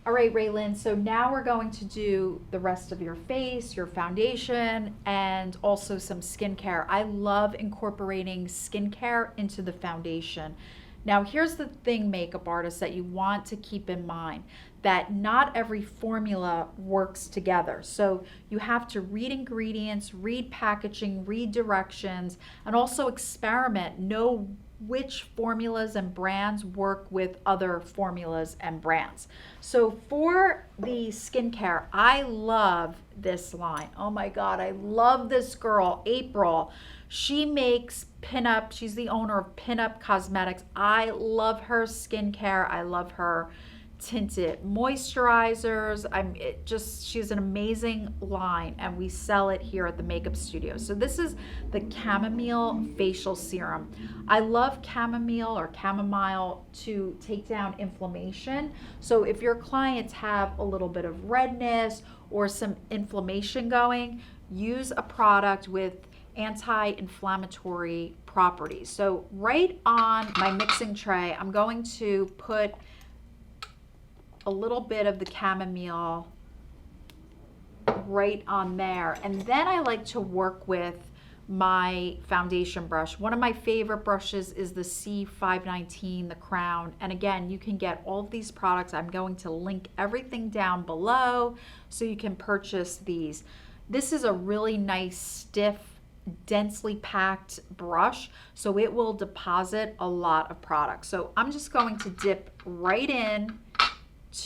All right, Raylan, so now we're going to do the rest of your face, your foundation, and also some skincare. I love incorporating skincare into the foundation. Now, here's the thing, makeup artists, that you want to keep in mind, that not every formula works together. So you have to read ingredients, read packaging, read directions, and also experiment. Know which formulas and brands work with other formulas and brands. So for the skincare, I love this line. Oh my God, I love this girl, April. She makes Pinup. She's the owner of Pinup Cosmetics. I love her skincare. I love her tinted moisturizers. She's an amazing line, and we sell it here at the makeup studio. So this is the chamomile facial serum. I love chamomile or chamomile to take down inflammation. So if your clients have a little bit of redness or some inflammation going, use a product with anti-inflammatory properties. So right on my mixing tray, I'm going to put a little bit of the chamomile right on there. And then I like to work with my foundation brush. One of my favorite brushes is the C519, the Crown. And again, you can get all of these products. I'm going to link everything down below so you can purchase these. This is a really nice, stiff, densely packed brush, so it will deposit a lot of product. So I'm just going to dip right in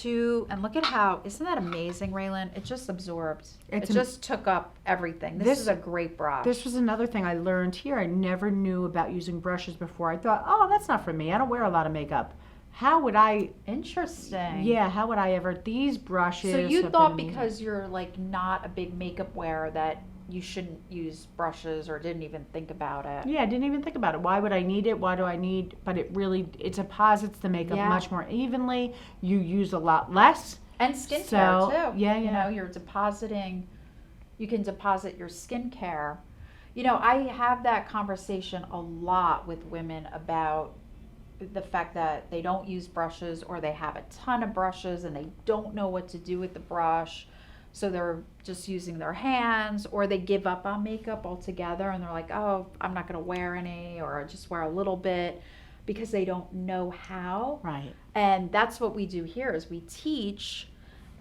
and look at how, isn't that amazing, Raylan? It just absorbed. It just took up everything. This is a great brush. This was another thing I learned here. I never knew about using brushes before. I thought, oh, that's not for me. I don't wear a lot of makeup. How would I? Interesting. Yeah, how would I ever? These brushes. So you thought because you're like not a big makeup wearer that you shouldn't use brushes, or didn't even think about it. Yeah, I didn't even think about it. Why would I need it? Why do I need? But it deposits the makeup much more evenly. You use a lot less. And skincare too. Yeah, you know, you can deposit your skincare. You know, I have that conversation a lot with women about the fact that they don't use brushes, or they have a ton of brushes and they don't know what to do with the brush. So they're just using their hands, or they give up on makeup altogether and they're like, oh, I'm not going to wear any, or I just wear a little bit, because they don't know how. Right. And that's what we do here, is we teach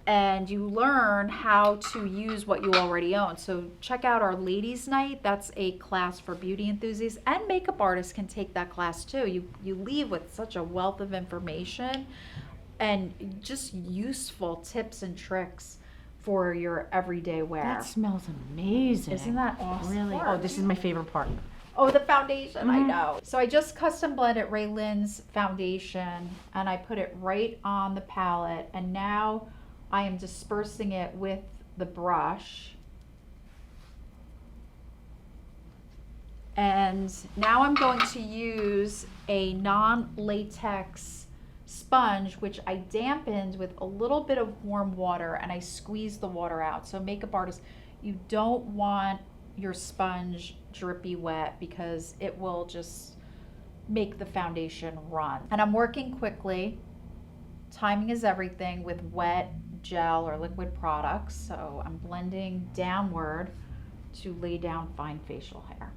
and you learn how to use what you already own. So check out our ladies night. That's a class for beauty enthusiasts, and makeup artists can take that class too. You leave with such a wealth of information and just useful tips and tricks for your everyday wear. That smells amazing. Isn't that awesome? Really? Oh, this is my favorite part. Oh, the foundation, I know. So I just custom blended Raylan's foundation and I put it right on the palette, and now I am dispersing it with the brush. And now I'm going to use a non-latex sponge, which I dampened with a little bit of warm water, and I squeezed the water out. So makeup artists, you don't want your sponge drippy wet, because it will just make the foundation run. And I'm working quickly. Timing is everything with wet gel or liquid products. So I'm blending downward to lay down fine facial hair.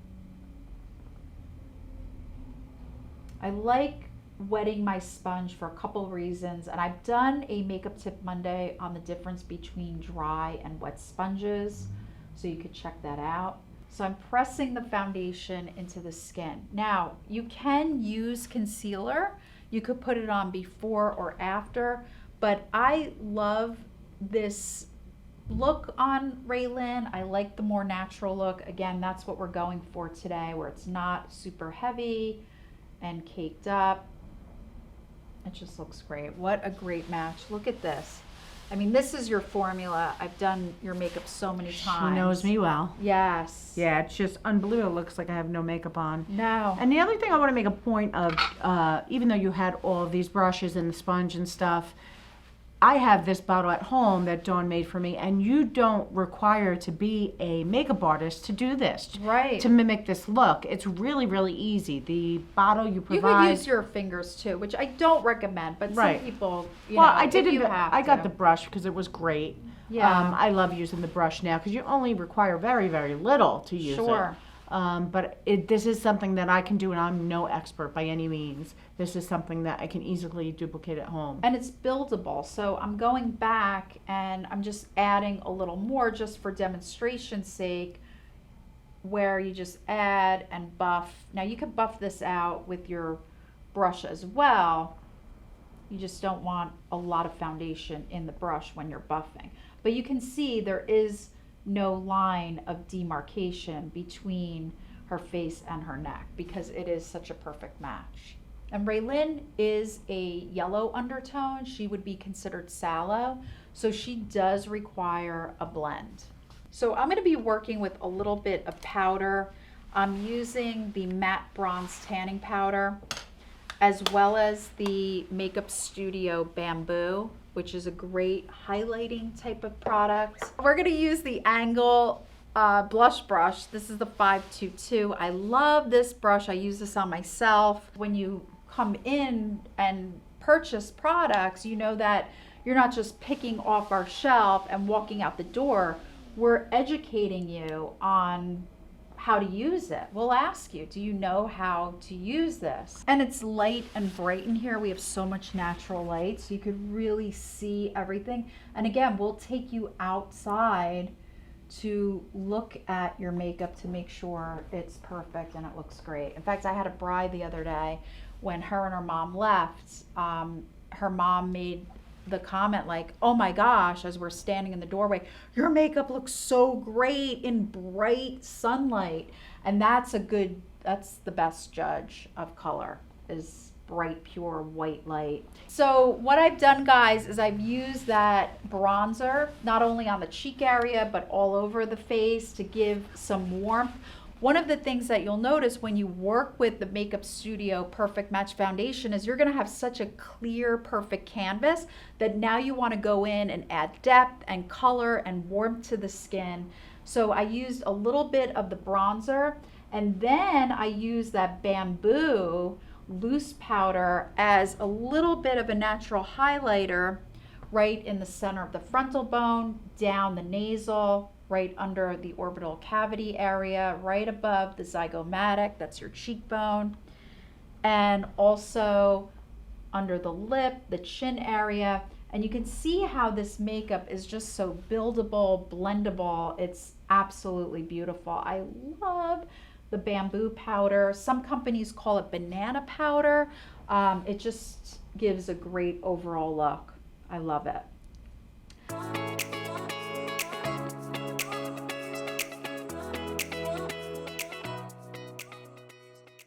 I like wetting my sponge for a couple of reasons, and I've done a makeup tip Monday on the difference between dry and wet sponges, so you could check that out. So I'm pressing the foundation into the skin. Now, you can use concealer. You could put it on before or after, but I love this look on Raylan. I like the more natural look. Again, that's what we're going for today, where it's not super heavy and caked up. It just looks great. What a great match. Look at this. I mean, this is your formula. I've done your makeup so many times. She knows me well. Yes. Yeah, it's just unbelievable. It looks like I have no makeup on. No. And the other thing I want to make a point of, even though you had all of these brushes and the sponge and stuff, I have this bottle at home that Dawn made for me, and you don't require to be a makeup artist to do this, Right. to mimic this look. It's really, really easy. The bottle you You provide. could use your fingers too, which I don't recommend, but Right. some people, Well, I if didn't. you have I got to. the brush because it was great. Yeah. I love using the brush now because you only require very, very little to use Sure. it. But this is something that I can do, and I'm no expert by any means. This is something that I can easily duplicate at home. And it's buildable. So I'm going back and I'm just adding a little more just for demonstration's sake, where you just add and buff. Now you can buff this out with your brush as well. You just don't want a lot of foundation in the brush when you're buffing. But you can see there is no line of demarcation between her face and her neck because it is such a perfect match. And Raylyn is a yellow undertone. She would be considered sallow, so she does require a blend. So I'm going to be working with a little bit of powder. I'm using the matte bronze tanning powder as well as the Makeup Studio Bamboo, which is a great highlighting type of product. We're gonna use the Angle blush brush. This is the 522. I love this brush. I use this on myself. When you come in and purchase products, you know that you're not just picking off our shelf and walking out the door. We're educating you on how to use it. We'll ask you, do you know how to use this? And it's light and bright in here. We have so much natural light, so you could really see everything. And again, we'll take you outside to look at your makeup to make sure it's perfect and it looks great. In fact, I had a bride the other day when her and her mom left. Her mom made the comment like, oh my gosh, as we're standing in the doorway, your makeup looks so great in bright sunlight. And that's the best judge of color, is bright, pure white light. So what I've done, guys, is I've used that bronzer, not only on the cheek area, but all over the face to give some warmth. One of the things that you'll notice when you work with the Makeup Studio Perfect Match Foundation is you're gonna have such a clear, perfect canvas that now you wanna go in and add depth and color and warmth to the skin. So I used a little bit of the bronzer, and then I used that bamboo loose powder as a little bit of a natural highlighter right in the center of the frontal bone, down the nasal, right under the orbital cavity area, right above the zygomatic, that's your cheekbone, and also under the lip, the chin area. And you can see how this makeup is just so buildable, blendable. It's absolutely beautiful. I love the bamboo powder. Some companies call it banana powder. It just gives a great overall look. I love it.